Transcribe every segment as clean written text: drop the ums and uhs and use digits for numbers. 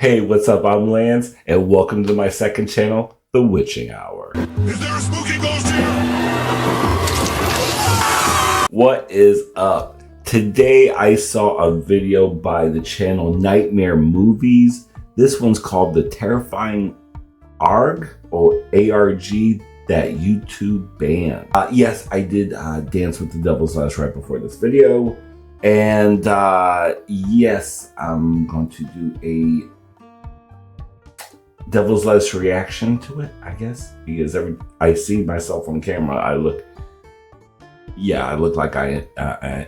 Hey, what's up? I'm Lance, and welcome to my second channel, The Witching Hour. Is there a spooky ghost here? What is up? Today I saw a video by the channel Nightmare Movies. This one's called The Terrifying ARG or ARG that YouTube banned. Yes, I did dance with the devil's lettuce right before this video. And yes, I'm going to do a devil's lettuce reaction to it, I guess, because I see myself on camera, I look like I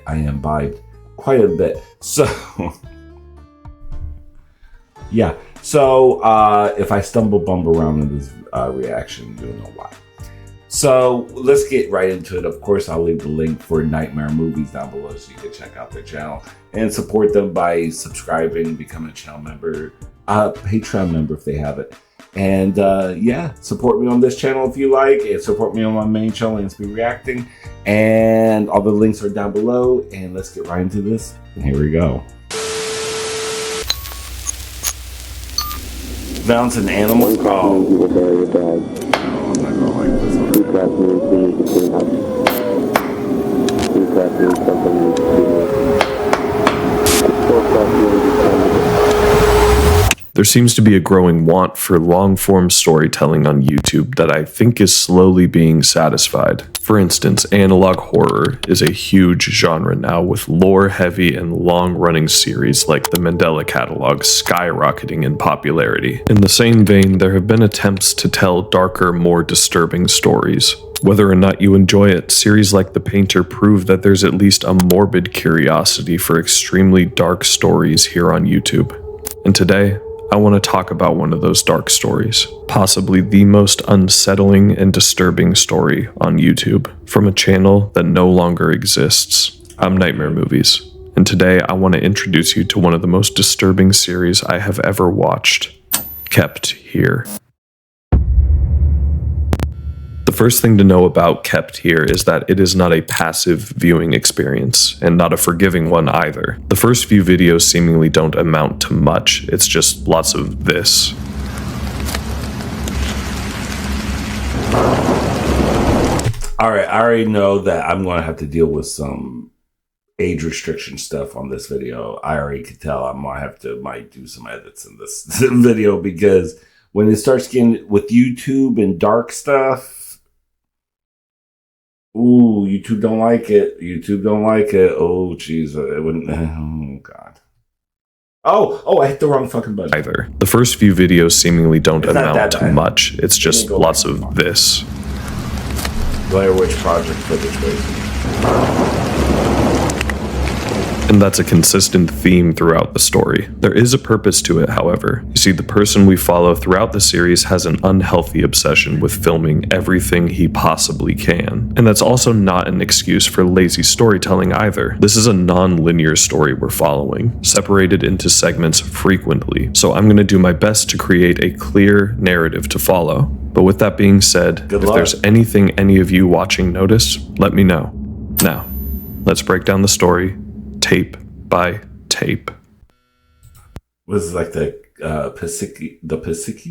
imbibed quite a bit. So yeah, so if I bumble around in this reaction, you'll know why. So let's get right into it. Of course, I'll leave the link for Nightmare Movies down below so you can check out their channel and support them by subscribing, becoming a channel member, Patreon member if they have it. And yeah, support me on this channel if you like, and support me on my main channel, Lance Be Reacting. And all the links are down below. And let's get right into this. And here we go. Bounce an animal. Oh, I'm not gonna like this one. There seems to be a growing want for long-form storytelling on YouTube that I think is slowly being satisfied. For instance, analog horror is a huge genre now, with lore-heavy and long-running series like the Mandela Catalog skyrocketing in popularity. In the same vein, there have been attempts to tell darker, more disturbing stories. Whether or not you enjoy it, series like The Painter prove that there's at least a morbid curiosity for extremely dark stories here on YouTube. And today, I want to talk about one of those dark stories, possibly the most unsettling and disturbing story on YouTube, from a channel that no longer exists. I'm Nightmare Movies, and today I want to introduce you to one of the most disturbing series I have ever watched, Kept Here. The first thing to know about Kept Here is that it is not a passive viewing experience, and not a forgiving one either. The first few videos seemingly don't amount to much, it's just lots of this. Alright, I already know that I'm going to have to deal with some age restriction stuff on this video. I already could tell I'm going to have to might do some edits in this video, because when it starts getting with YouTube and dark stuff, ooh, YouTube don't like it. YouTube don't like it. Oh, jeez. It wouldn't. Oh, God. Oh, I hit the wrong fucking button. Either. The first few videos seemingly don't amount to much. It's just lots of this. Blair Witch Project footage, basically. And that's a consistent theme throughout the story. There is a purpose to it, however. You see, the person we follow throughout the series has an unhealthy obsession with filming everything he possibly can. And that's also not an excuse for lazy storytelling either. This is a non-linear story we're following, separated into segments frequently. So I'm going to do my best to create a clear narrative to follow. But with that being said, if there's anything any of you watching notice, let me know. Now, let's break down the story tape by tape. Was it like the Pacific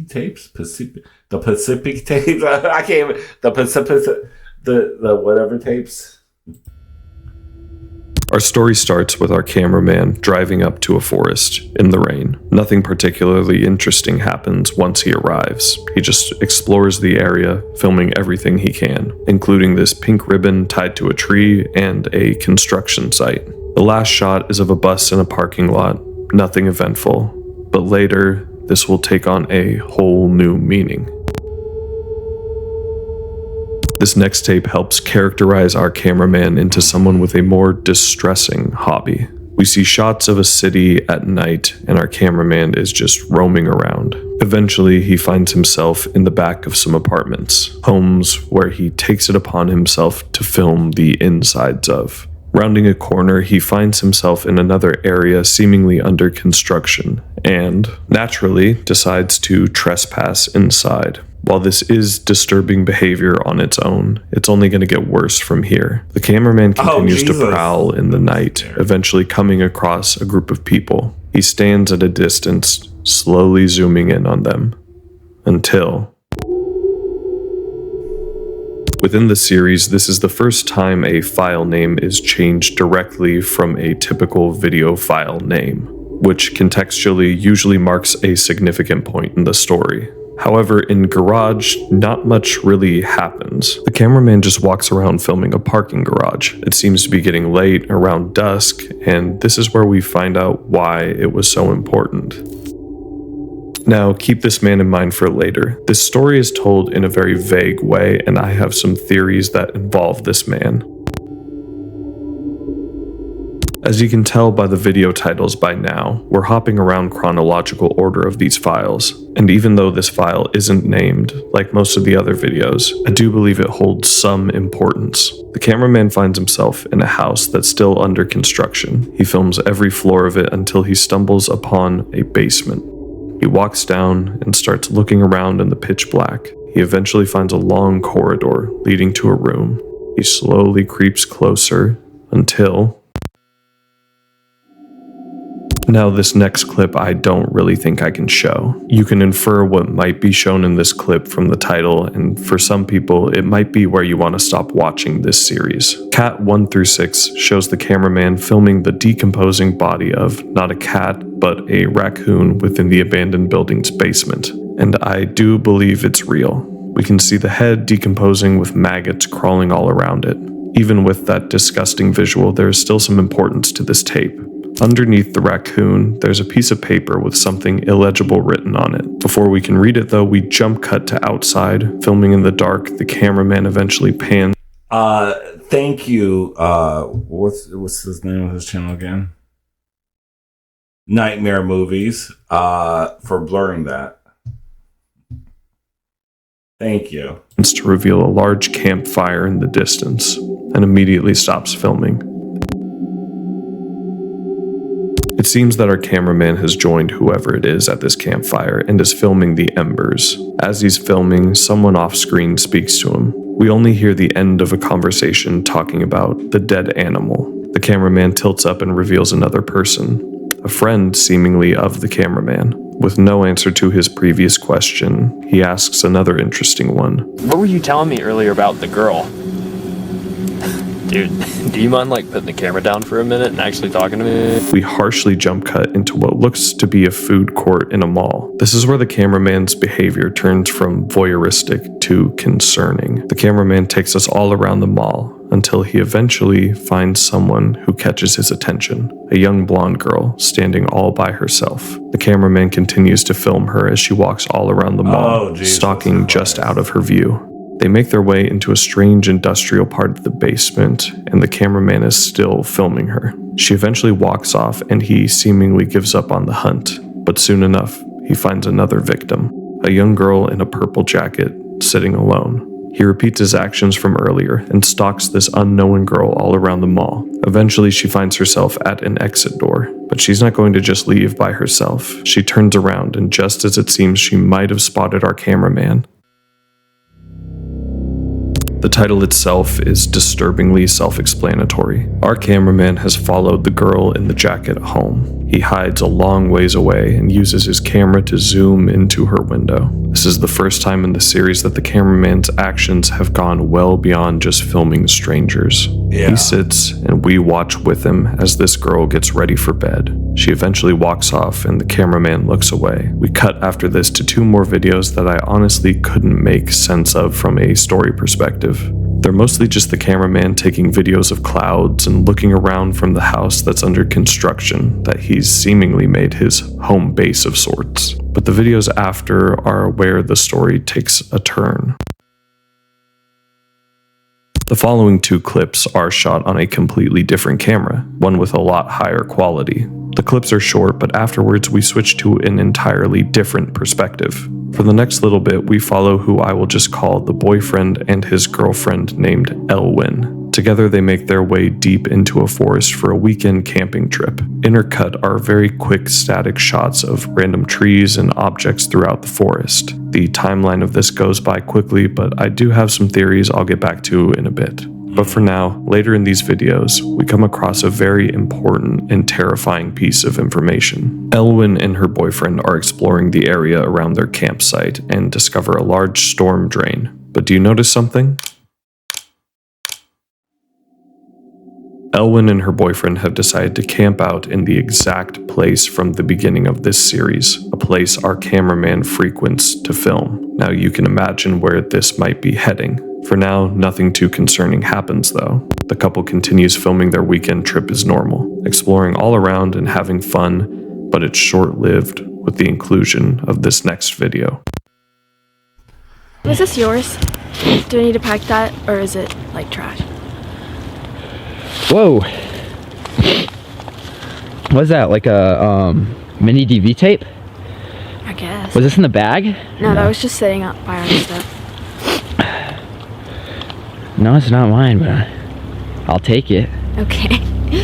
tapes? The Pacific tapes? I can't even, the Pacific, the whatever tapes. Our story starts with our cameraman driving up to a forest in the rain. Nothing particularly interesting happens once he arrives. He just explores the area, filming everything he can, including this pink ribbon tied to a tree and a construction site. The last shot is of a bus in a parking lot, nothing eventful, but later, this will take on a whole new meaning. This next tape helps characterize our cameraman into someone with a more distressing hobby. We see shots of a city at night, and our cameraman is just roaming around. Eventually, he finds himself in the back of some apartments, homes where he takes it upon himself to film the insides of. Rounding a corner, he finds himself in another area seemingly under construction, and, naturally, decides to trespass inside. While this is disturbing behavior on its own, it's only going to get worse from here. The cameraman continues to prowl in the night, eventually coming across a group of people. He stands at a distance, slowly zooming in on them. Until... Within the series, this is the first time a file name is changed directly from a typical video file name, which contextually usually marks a significant point in the story. However, in Garage, not much really happens. The cameraman just walks around filming a parking garage. It seems to be getting late, around dusk, and this is where we find out why it was so important. Now, keep this man in mind for later. This story is told in a very vague way, and I have some theories that involve this man. As you can tell by the video titles by now, we're hopping around chronological order of these files, and even though this file isn't named, like most of the other videos, I do believe it holds some importance. The cameraman finds himself in a house that's still under construction. He films every floor of it until he stumbles upon a basement. He walks down and starts looking around in the pitch black. He eventually finds a long corridor leading to a room. He slowly creeps closer until... Now, this next clip I don't really think I can show. You can infer what might be shown in this clip from the title, and for some people, it might be where you want to stop watching this series. Cat 1 through 6 shows the cameraman filming the decomposing body of not a cat, but a raccoon within the abandoned building's basement. And I do believe it's real. We can see the head decomposing with maggots crawling all around it. Even with that disgusting visual, there is still some importance to this tape. Underneath the raccoon, there's a piece of paper with something illegible written on it. Before we can read it though, we jump cut to outside, filming in the dark. The cameraman eventually pans. Thank you. What's his name of his channel again? Nightmare Movies, for blurring that. Thank you. To reveal a large campfire in the distance, and immediately stops filming. It seems that our cameraman has joined whoever it is at this campfire and is filming the embers. As he's filming, someone off screen speaks to him. We only hear the end of a conversation talking about the dead animal. The cameraman tilts up and reveals another person, a friend seemingly of the cameraman. With no answer to his previous question, he asks another interesting one. What were you telling me earlier about the girl? Dude, do you mind putting the camera down for a minute and actually talking to me? We harshly jump cut into what looks to be a food court in a mall. This is where the cameraman's behavior turns from voyeuristic to concerning. The cameraman takes us all around the mall until he eventually finds someone who catches his attention. A young blonde girl standing all by herself. The cameraman continues to film her as she walks all around the mall, stalking just out of her view. They make their way into a strange industrial part of the basement, and the cameraman is still filming her. She eventually walks off, and he seemingly gives up on the hunt. But soon enough, he finds another victim, a young girl in a purple jacket, sitting alone. He repeats his actions from earlier and stalks this unknown girl all around the mall. Eventually, she finds herself at an exit door, but she's not going to just leave by herself. She turns around, and just as it seems she might have spotted our cameraman, the title itself is disturbingly self-explanatory. Our cameraman has followed the girl in the jacket home. He hides a long ways away and uses his camera to zoom into her window. This is the first time in the series that the cameraman's actions have gone well beyond just filming strangers. Yeah. He sits and we watch with him as this girl gets ready for bed. She eventually walks off and the cameraman looks away. We cut after this to 2 more videos that I honestly couldn't make sense of from a story perspective. They're mostly just the cameraman taking videos of clouds and looking around from the house that's under construction that he's seemingly made his home base of sorts. But the videos after are where the story takes a turn. The following 2 clips are shot on a completely different camera, one with a lot higher quality. The clips are short, but afterwards we switch to an entirely different perspective. For the next little bit, we follow who I will just call the boyfriend and his girlfriend named Elwin. Together they make their way deep into a forest for a weekend camping trip. Intercut are very quick static shots of random trees and objects throughout the forest. The timeline of this goes by quickly, but I do have some theories I'll get back to in a bit. But for now, later in these videos, we come across a very important and terrifying piece of information. Elwyn and her boyfriend are exploring the area around their campsite and discover a large storm drain. But do you notice something? Elwyn and her boyfriend have decided to camp out in the exact place from the beginning of this series, a place our cameraman frequents to film. Now you can imagine where this might be heading. For now, nothing too concerning happens though. The couple continues filming their weekend trip as normal, exploring all around and having fun, but it's short-lived with the inclusion of this next video. Is this yours? Do I need to pack that, or is it like trash? Whoa. What's that, like a mini DV tape? I guess. Was this in the bag? No, that was just sitting up by our stuff. No, it's not mine, but I'll take it. Okay.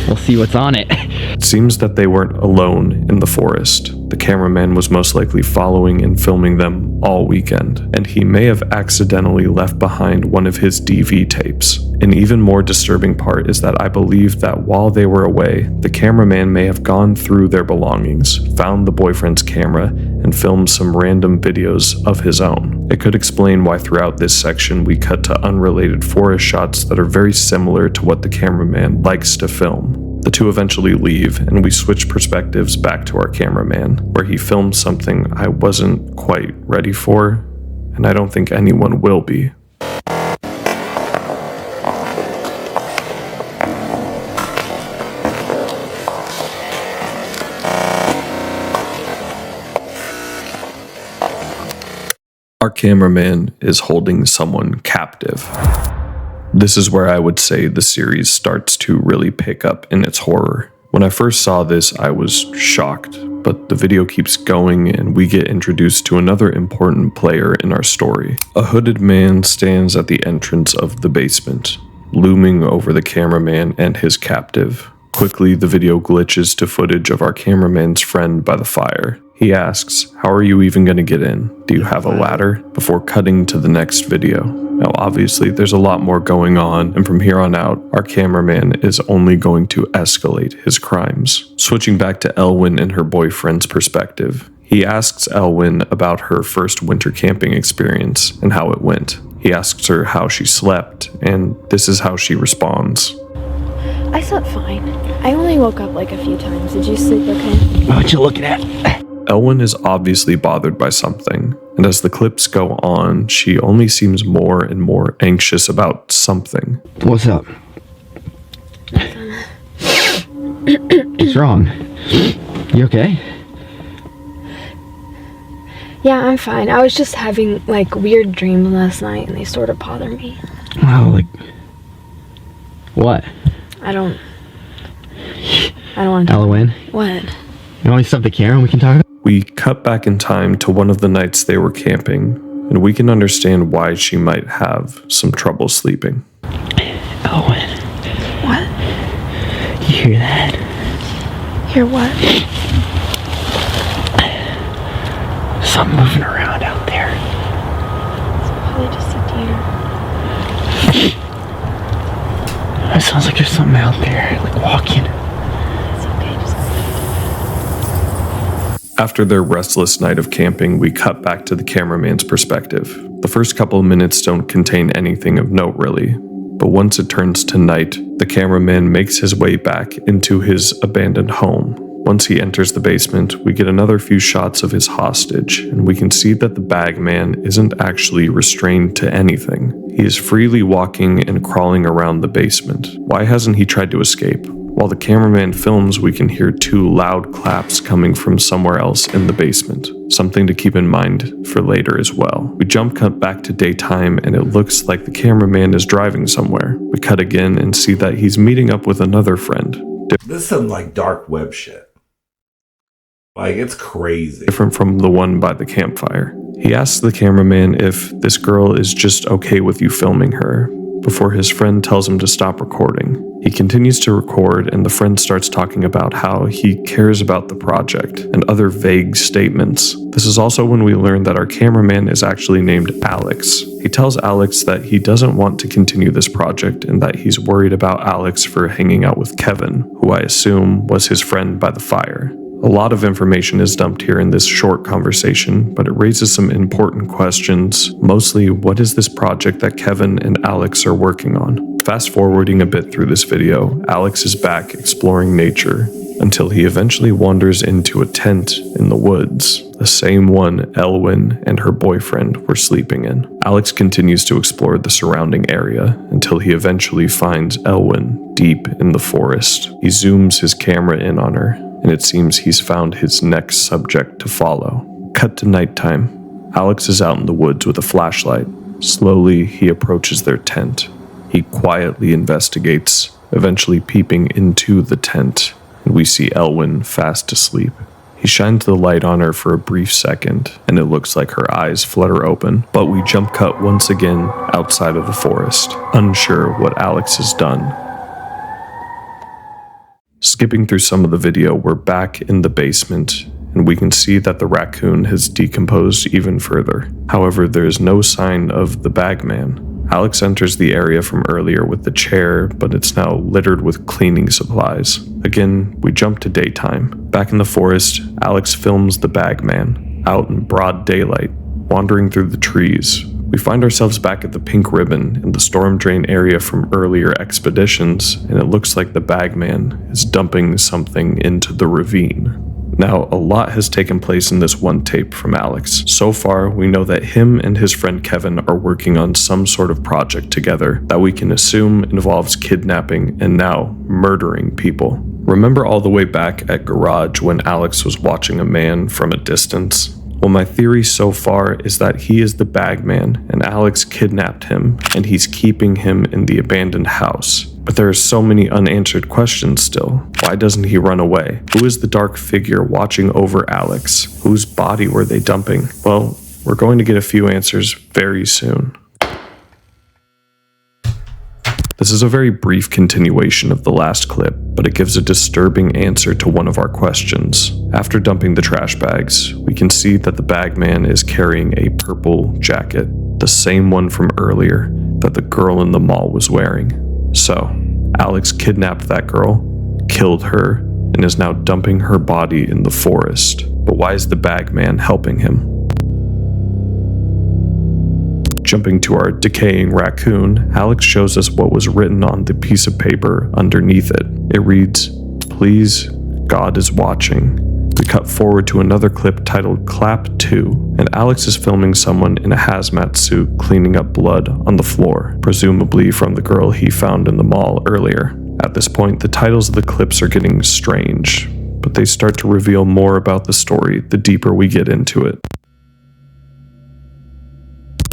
We'll see what's on it. It seems that they weren't alone in the forest. The cameraman was most likely following and filming them all weekend, and he may have accidentally left behind one of his DV tapes. An even more disturbing part is that I believe that while they were away, the cameraman may have gone through their belongings, found the boyfriend's camera, and filmed some random videos of his own. It could explain why throughout this section we cut to unrelated forest shots that are very similar to what the cameraman likes to film. The two eventually leave, and we switch perspectives back to our cameraman, where he films something I wasn't quite ready for, and I don't think anyone will be. Our cameraman is holding someone captive. This is where I would say the series starts to really pick up in its horror. When I first saw this, I was shocked, but the video keeps going and we get introduced to another important player in our story. A hooded man stands at the entrance of the basement, looming over the cameraman and his captive. Quickly, the video glitches to footage of our cameraman's friend by the fire. He asks, "How are you even going to get in? Do you have a ladder?" Before cutting to the next video. Now obviously there's a lot more going on, and from here on out, our cameraman is only going to escalate his crimes. Switching back to Elwyn and her boyfriend's perspective, he asks Elwyn about her first winter camping experience and how it went. He asks her how she slept, and this is how she responds. I slept fine. I only woke up like a few times. Did you sleep okay? What you looking at? Elwyn is obviously bothered by something, and as the clips go on, she only seems more and more anxious about something. What's up? What's wrong? You okay? Yeah, I'm fine. I was just having like weird dreams last night and they sort of bother me. Wow, like... What? I don't want to. Elwyn? What? You want to stop the camera and we can talk about it? We cut back in time to one of the nights they were camping, and we can understand why she might have some trouble sleeping. Elwyn. What? You hear that? Hear what? Something moving around out there. It's probably just a deer. It sounds like there's something out there, like walking. It's okay, just... After their restless night of camping, we cut back to the cameraman's perspective. The first couple of minutes don't contain anything of note really, but once it turns to night, the cameraman makes his way back into his abandoned home. Once he enters the basement, we get another few shots of his hostage, and we can see that the bag man isn't actually restrained to anything. He is freely walking and crawling around the basement. Why hasn't he tried to escape? While the cameraman films, we can hear two loud claps coming from somewhere else in the basement. Something to keep in mind for later as well. We jump cut back to daytime and it looks like the cameraman is driving somewhere. We cut again and see that he's meeting up with another friend. This is some like dark web shit. Like, it's crazy. Different from the one by the campfire. He asks the cameraman if this girl is just okay with you filming her, before his friend tells him to stop recording. He continues to record, and the friend starts talking about how he cares about the project and other vague statements. This is also when we learn that our cameraman is actually named Alex. He tells Alex that he doesn't want to continue this project and that he's worried about Alex for hanging out with Kevin, who I assume was his friend by the fire. A lot of information is dumped here in this short conversation, but it raises some important questions. Mostly, what is this project that Kevin and Alex are working on? Fast forwarding a bit through this video, Alex is back exploring nature until he eventually wanders into a tent in the woods, the same one Elwyn and her boyfriend were sleeping in. Alex continues to explore the surrounding area until he eventually finds Elwyn deep in the forest. He zooms his camera in on her, and it seems he's found his next subject to follow. Cut to nighttime. Alex is out in the woods with a flashlight. Slowly, he approaches their tent. He quietly investigates, eventually peeping into the tent, and we see Elwyn fast asleep. He shines the light on her for a brief second, and it looks like her eyes flutter open, but we jump cut once again outside of the forest, unsure what Alex has done. Skipping through some of the video, we're back in the basement, and we can see that the raccoon has decomposed even further. However, there is no sign of the bagman. Alex enters the area from earlier with the chair, but it's now littered with cleaning supplies. Again, we jump to daytime. Back in the forest, Alex films the bagman, out in broad daylight, wandering through the trees. We find ourselves back at the pink ribbon in the storm drain area from earlier expeditions, and it looks like the bagman is dumping something into the ravine. Now, a lot has taken place in this one tape from Alex. So far, we know that him and his friend Kevin are working on some sort of project together that we can assume involves kidnapping and now murdering people. Remember all the way back at Garage when Alex was watching a man from a distance? Well, my theory so far is that he is the bagman and Alex kidnapped him and he's keeping him in the abandoned house. But there are so many unanswered questions still. Why doesn't he run away? Who is the dark figure watching over Alex? Whose body were they dumping? Well, we're going to get a few answers very soon. This is a very brief continuation of the last clip, but it gives a disturbing answer to one of our questions. After dumping the trash bags, we can see that the bagman is carrying a purple jacket, the same one from earlier that the girl in the mall was wearing. So, Alex kidnapped that girl, killed her, and is now dumping her body in the forest. But why is the bagman helping him? Jumping to our decaying raccoon, Alex shows us what was written on the piece of paper underneath it. It reads, "Please, God is watching." We cut forward to another clip titled Clap 2, and Alex is filming someone in a hazmat suit cleaning up blood on the floor, presumably from the girl he found in the mall earlier. At this point, the titles of the clips are getting strange, but they start to reveal more about the story the deeper we get into it.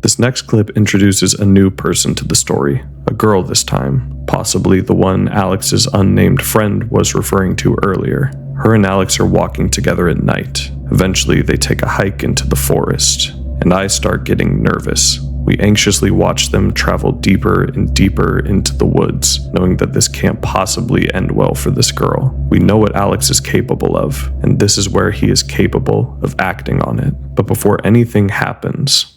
This next clip introduces a new person to the story, a girl this time, possibly the one Alex's unnamed friend was referring to earlier. Her and Alex are walking together at night. Eventually, they take a hike into the forest, and I start getting nervous. We anxiously watch them travel deeper and deeper into the woods, knowing that this can't possibly end well for this girl. We know what Alex is capable of, and this is where he is capable of acting on it. But before anything happens,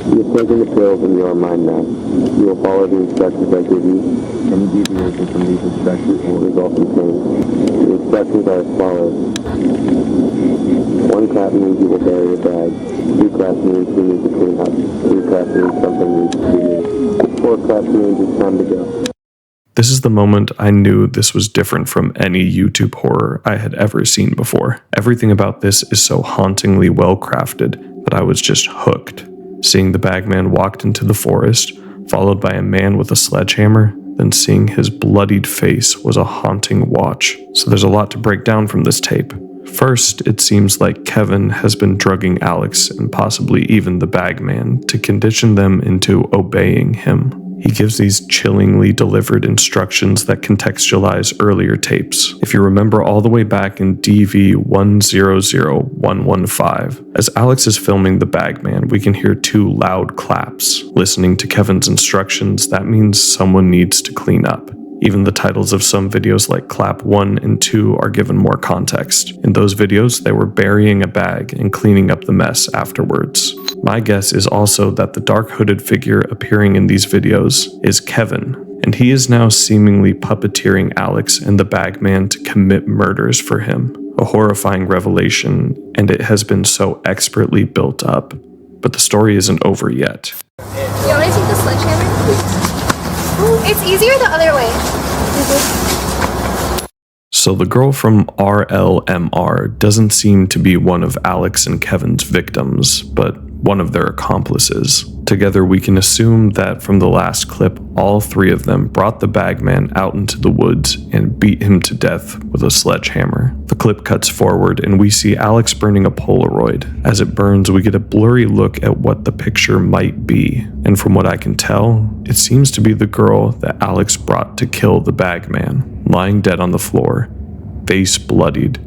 You're taking the pills and you are mine now. You will follow the instructions I give you. Any deviation from these instructions will result in pain. The instructions are as follows. 1 clap means you will bury your bag. 2 claps means you need to clean up. 3 claps means something needs to be moved. 4 claps means it's time to go. this is the moment I knew this was different from any YouTube horror I had ever seen before. Everything about this is so hauntingly well crafted that I was just hooked. Seeing the bagman walked into the forest, followed by a man with a sledgehammer, then seeing his bloodied face was a haunting watch. So there's a lot to break down from this tape. First, it seems like Kevin has been drugging Alex and possibly even the bagman to condition them into obeying him. He gives these chillingly delivered instructions that contextualize earlier tapes. If you remember all the way back in DV100115, as Alex is filming the Bagman, we can hear 2 loud claps. Listening to Kevin's instructions, that means someone needs to clean up. Even the titles of some videos like Clap 1 and 2 are given more context. In those videos, they were burying a bag and cleaning up the mess afterwards. My guess is also that the dark hooded figure appearing in these videos is Kevin, and he is now seemingly puppeteering Alex and the Bagman to commit murders for him. A horrifying revelation, and it has been so expertly built up. But the story isn't over yet. You want me to take the sledgehammer? It's easier the other way. So the girl from RLMR doesn't seem to be one of Alex and Kevin's victims, but one of their accomplices. Together we can assume that from the last clip, all 3 of them brought the Bagman out into the woods and beat him to death with a sledgehammer. The clip cuts forward and we see Alex burning a Polaroid. As it burns, we get a blurry look at what the picture might be. And from what I can tell, it seems to be the girl that Alex brought to kill the Bagman, lying dead on the floor, face bloodied,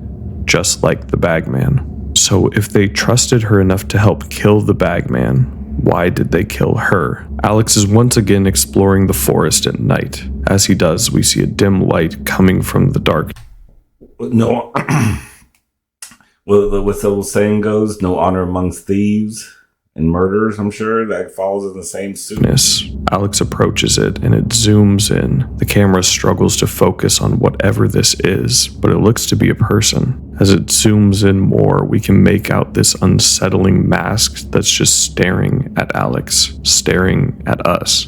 just like the Bagman. So if they trusted her enough to help kill the Bagman, why did they kill her? Alex is once again exploring the forest at night. As he does, we see a dim light coming from the dark. No, well, what's the old saying goes? No honor amongst thieves and murderers. I'm sure that falls in the same suit. Alex approaches it and it zooms in. The camera struggles to focus on whatever this is, but it looks to be a person. As it zooms in more, we can make out this unsettling mask that's just staring at Alex, staring at us.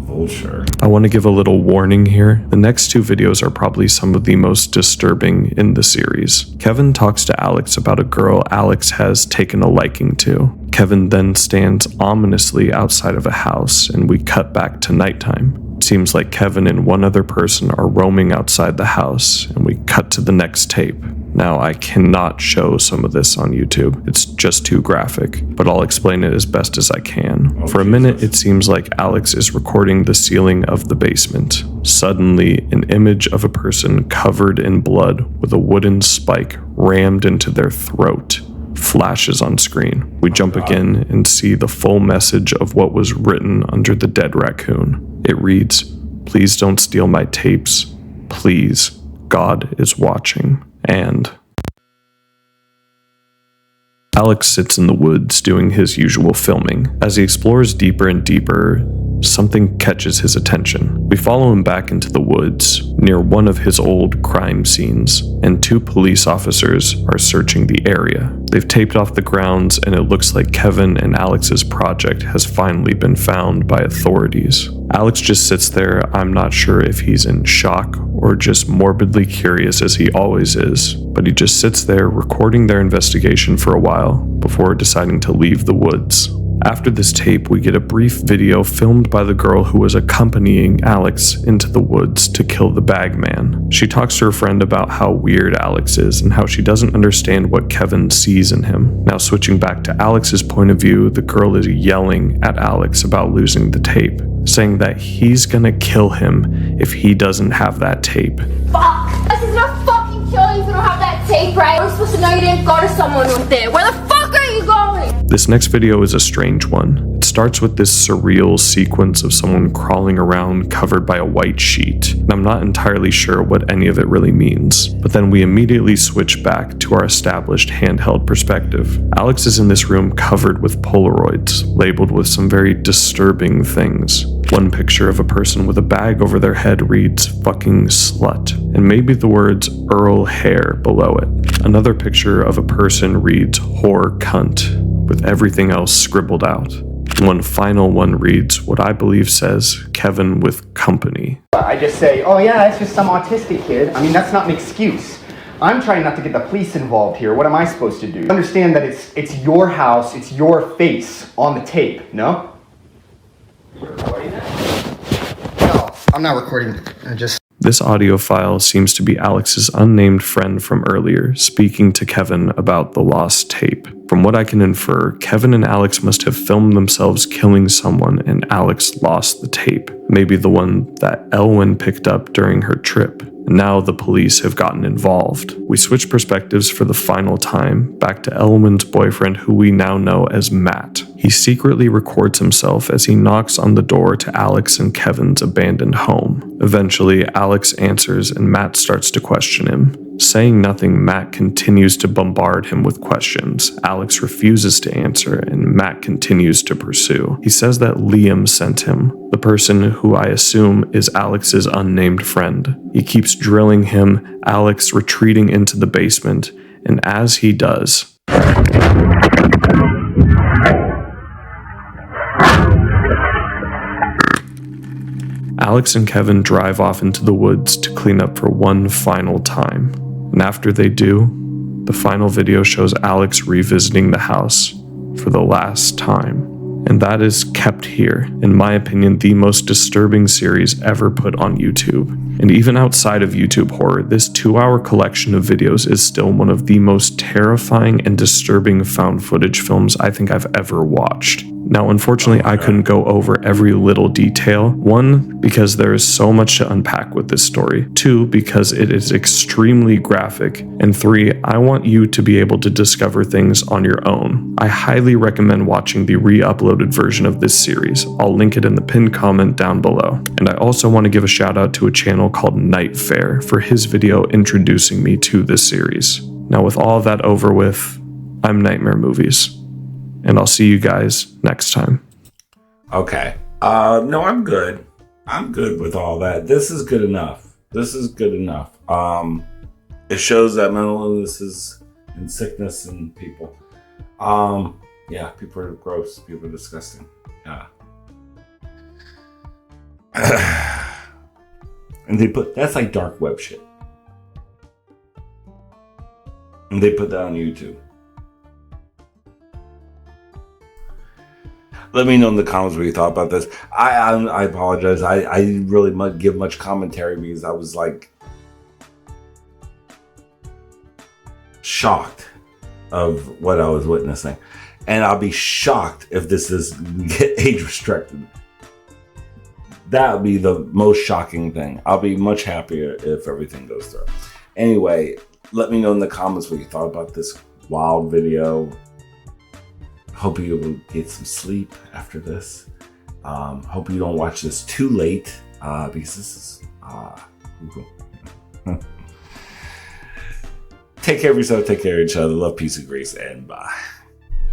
Vulture. I want to give a little warning here. The next 2 videos are probably some of the most disturbing in the series. Kevin talks to Alex about a girl Alex has taken a liking to. Kevin then stands ominously outside of a house, and we cut back to nighttime. It seems like Kevin and one other person are roaming outside the house, and we cut to the next tape. Now, I cannot show some of this on YouTube. It's just too graphic, but I'll explain it as best as I can. For a minute, it seems like Alex is recording the ceiling of the basement. Suddenly, an image of a person covered in blood with a wooden spike rammed into their throat flashes on screen. We jump again and see the full message of what was written under the dead raccoon. It reads, "Please don't steal my tapes. Please, God is watching." And Alex sits in the woods doing his usual filming. As he explores deeper and deeper, something catches his attention. We follow him back into the woods, near one of his old crime scenes, and 2 police officers are searching the area. They've taped off the grounds, and it looks like Kevin and Alex's project has finally been found by authorities. Alex just sits there. I'm not sure if he's in shock or just morbidly curious as he always is, but he just sits there recording their investigation for a while before deciding to leave the woods. After this tape, we get a brief video filmed by the girl who was accompanying Alex into the woods to kill the Bagman. She talks to her friend about how weird Alex is and how she doesn't understand what Kevin sees in him. Now switching back to Alex's point of view, the girl is yelling at Alex about losing the tape, saying that he's gonna kill him if he doesn't have that tape. Fuck! This is not fucking killing if you don't have that tape, right? We're supposed to know you didn't go to someone with it. Where the fuck are you going? This next video is a strange one. It starts with this surreal sequence of someone crawling around covered by a white sheet, and I'm not entirely sure what any of it really means. But then we immediately switch back to our established handheld perspective. Alex is in this room covered with Polaroids, labeled with some very disturbing things. One picture of a person with a bag over their head reads, "fucking slut," and maybe the words Earl Hair below it. Another picture of a person reads, "whore cunt," with everything else scribbled out. One final one reads what I believe says, "Kevin with company." I just say, oh yeah, it's just some autistic kid. I mean, that's not an excuse. I'm trying not to get the police involved here. What am I supposed to do? Understand that it's your house, it's your face on the tape, no? You're recording that? No, I'm not recording. This audio file seems to be Alex's unnamed friend from earlier, speaking to Kevin about the lost tape. From what I can infer, Kevin and Alex must have filmed themselves killing someone and Alex lost the tape. Maybe the one that Elwyn picked up during her trip. Now the police have gotten involved. We switch perspectives for the final time, back to Elwyn's boyfriend, who we now know as Matt. He secretly records himself as he knocks on the door to Alex and Kevin's abandoned home. Eventually, Alex answers and Matt starts to question him. Saying nothing, Matt continues to bombard him with questions. Alex refuses to answer, and Matt continues to pursue. He says that Liam sent him, the person who I assume is Alex's unnamed friend. He keeps drilling him, Alex retreating into the basement, and as he does, Alex and Kevin drive off into the woods to clean up for one final time. And after they do, the final video shows Alex revisiting the house for the last time. And that is kept here, in my opinion, the most disturbing series ever put on YouTube. And even outside of YouTube horror, this 2-hour collection of videos is still one of the most terrifying and disturbing found footage films I think I've ever watched. Now, unfortunately, I couldn't go over every little detail. 1, because there is so much to unpack with this story. 2, because it is extremely graphic. And 3, I want you to be able to discover things on your own. I highly recommend watching the re-uploaded version of this series. I'll link it in the pinned comment down below. And I also want to give a shout out to a channel called Night Fair for his video introducing me to this series. Now, with all of that over with, I'm Nightmare Movies. And I'll see you guys next time. Okay. No, I'm good. I'm good with all that. This is good enough. It shows that mental illnesses and sickness in people. Yeah, people are gross. People are disgusting. Yeah. And that's like dark web shit. And they put that on YouTube. Let me know in the comments what you thought about this. I apologize. I didn't really give much commentary because I was like shocked of what I was witnessing. And I'll be shocked if this is age restricted. That would be the most shocking thing. I'll be much happier if everything goes through. Anyway, let me know in the comments what you thought about this wild video. Hope you will get some sleep after this. Hope you don't watch this too late because this is take care of yourself, take care of each other. Love, peace, and grace, and bye.